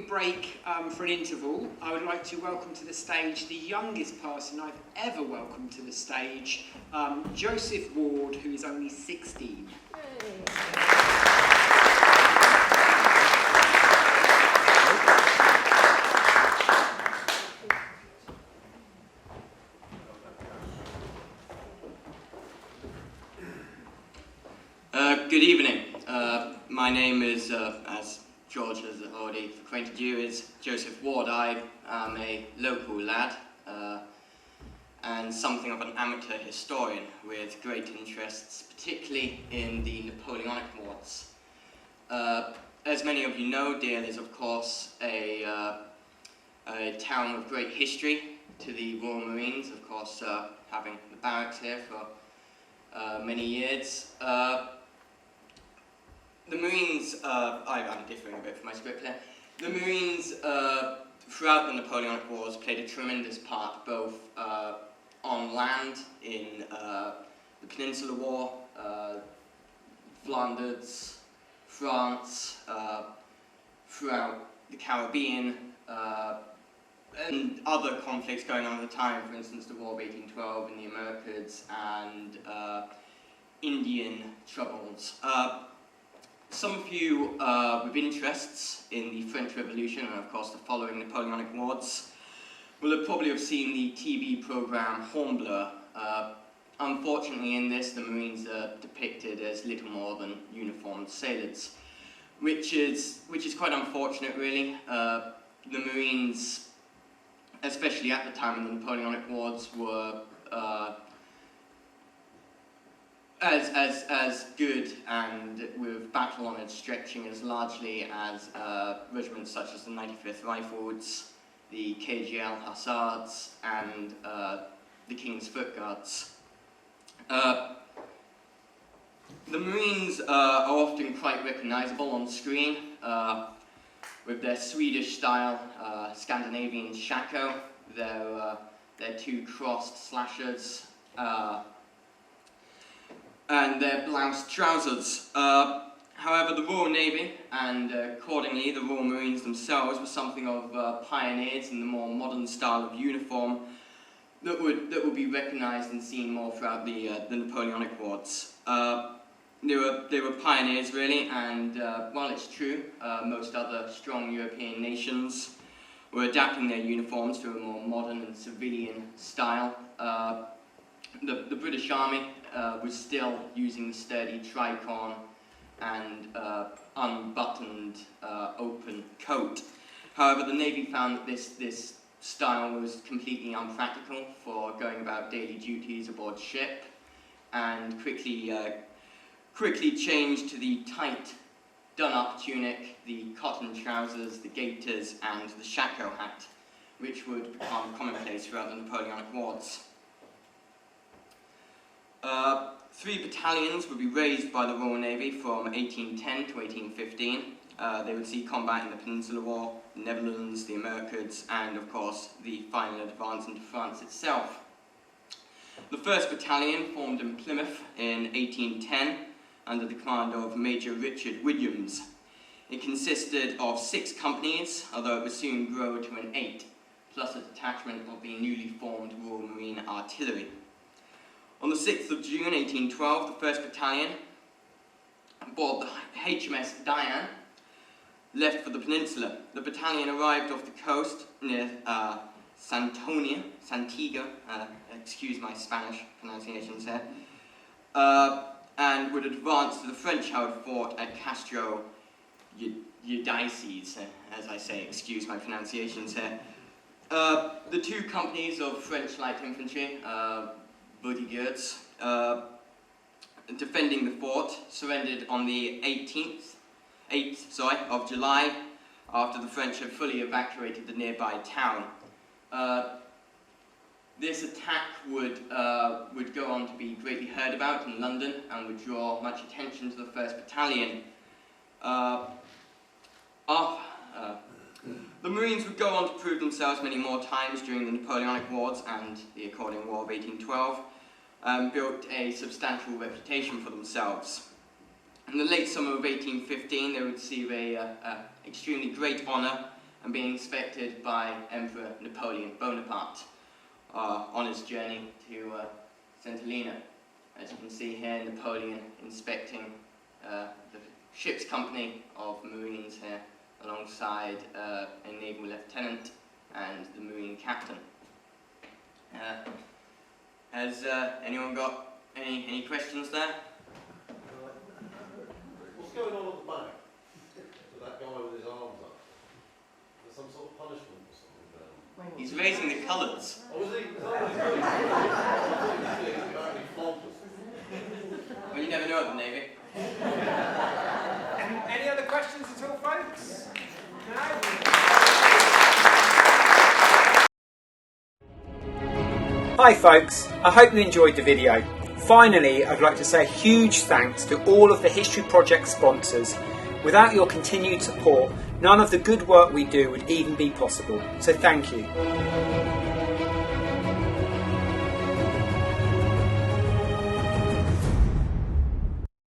we break for an interval, I would like to welcome to the stage the youngest person I've ever welcomed to the stage, Joseph Ward, who is only 16. Good evening. My name is, as George has already acquainted you, is Joseph Ward. I am a local lad and something of an amateur historian with great interests, particularly in the Napoleonic Wars. As many of you know, Dale is of course a town of great history to the Royal Marines, of course having the barracks here for many years. The Marines, I'm differing a bit from my script here. The Marines, throughout the Napoleonic Wars, played a tremendous part, both on land in the Peninsular War, Flanders, France, throughout the Caribbean, and other conflicts going on at the time, for instance the War of 1812 in the Americas and Indian troubles. Some of you with interests in the French Revolution and of course the following Napoleonic Wars will have probably seen the TV program Hornblower. Unfortunately in this the Marines are depicted as little more than uniformed sailors, which is quite unfortunate really. The Marines, especially at the time in the Napoleonic Wars, were as good and with battle honours stretching as largely as regiments such as the 95th Rifles, the KGL Hussards and the King's Foot Guards. The Marines are often quite recognisable on screen with their Swedish style Scandinavian shako, their two crossed slashers, and their bloused trousers. However, the Royal Navy, and accordingly the Royal Marines themselves, were something of pioneers in the more modern style of uniform that would be recognised and seen more throughout the Napoleonic Wars. They were pioneers really, and while it's true, most other strong European nations were adapting their uniforms to a more modern and civilian style. The British Army was still using the sturdy tricorn and unbuttoned open coat. However, the Navy found that this style was completely unpractical for going about daily duties aboard ship, and quickly changed to the tight done-up tunic, the cotton trousers, the gaiters, and the shako hat, which would become commonplace throughout the Napoleonic Wars. 3 battalions would be raised by the Royal Navy from 1810 to 1815. They would see combat in the Peninsular War, the Netherlands, the Americas, and of course the final advance into France itself. The First Battalion formed in Plymouth in 1810 under the command of Major Richard Williams. It consisted of 6 companies, although it would soon grow to an 8, plus a detachment of the newly formed Royal Marine Artillery. On the 6th of June 1812, the 1st Battalion, aboard the HMS Diane, left for the peninsula. The battalion arrived off the coast near Santiago, excuse my Spanish pronunciations here, and would advance to the French-held fort at Castro Eudices, as I say, excuse my pronunciations here. The 2 companies of French light infantry, bodyguards, defending the fort, surrendered on the 8th of July, after the French had fully evacuated the nearby town. This attack would go on to be greatly heard about in London and would draw much attention to the 1st Battalion. The Marines would go on to prove themselves many more times during the Napoleonic Wars and the according War of 1812, and built a substantial reputation for themselves. In the late summer of 1815, they would receive a extremely great honour and being inspected by Emperor Napoleon Bonaparte on his journey to St. Helena. As you can see here, Napoleon inspecting the ship's company of Marines here, alongside a naval lieutenant and the Marine captain. Has anyone got any questions there? What's going on at the back? With that guy with his arms up? There's some sort of punishment or something there. He's raising the colours. Oh, is he? Is that what he's doing? I thought he was apparently flogged us. Well, you never know at the Navy. Any other questions at all, folks? No? Hi folks, I hope you enjoyed the video. Finally, I'd like to say a huge thanks to all of the History Project sponsors. Without your continued support, none of the good work we do would even be possible. So thank you.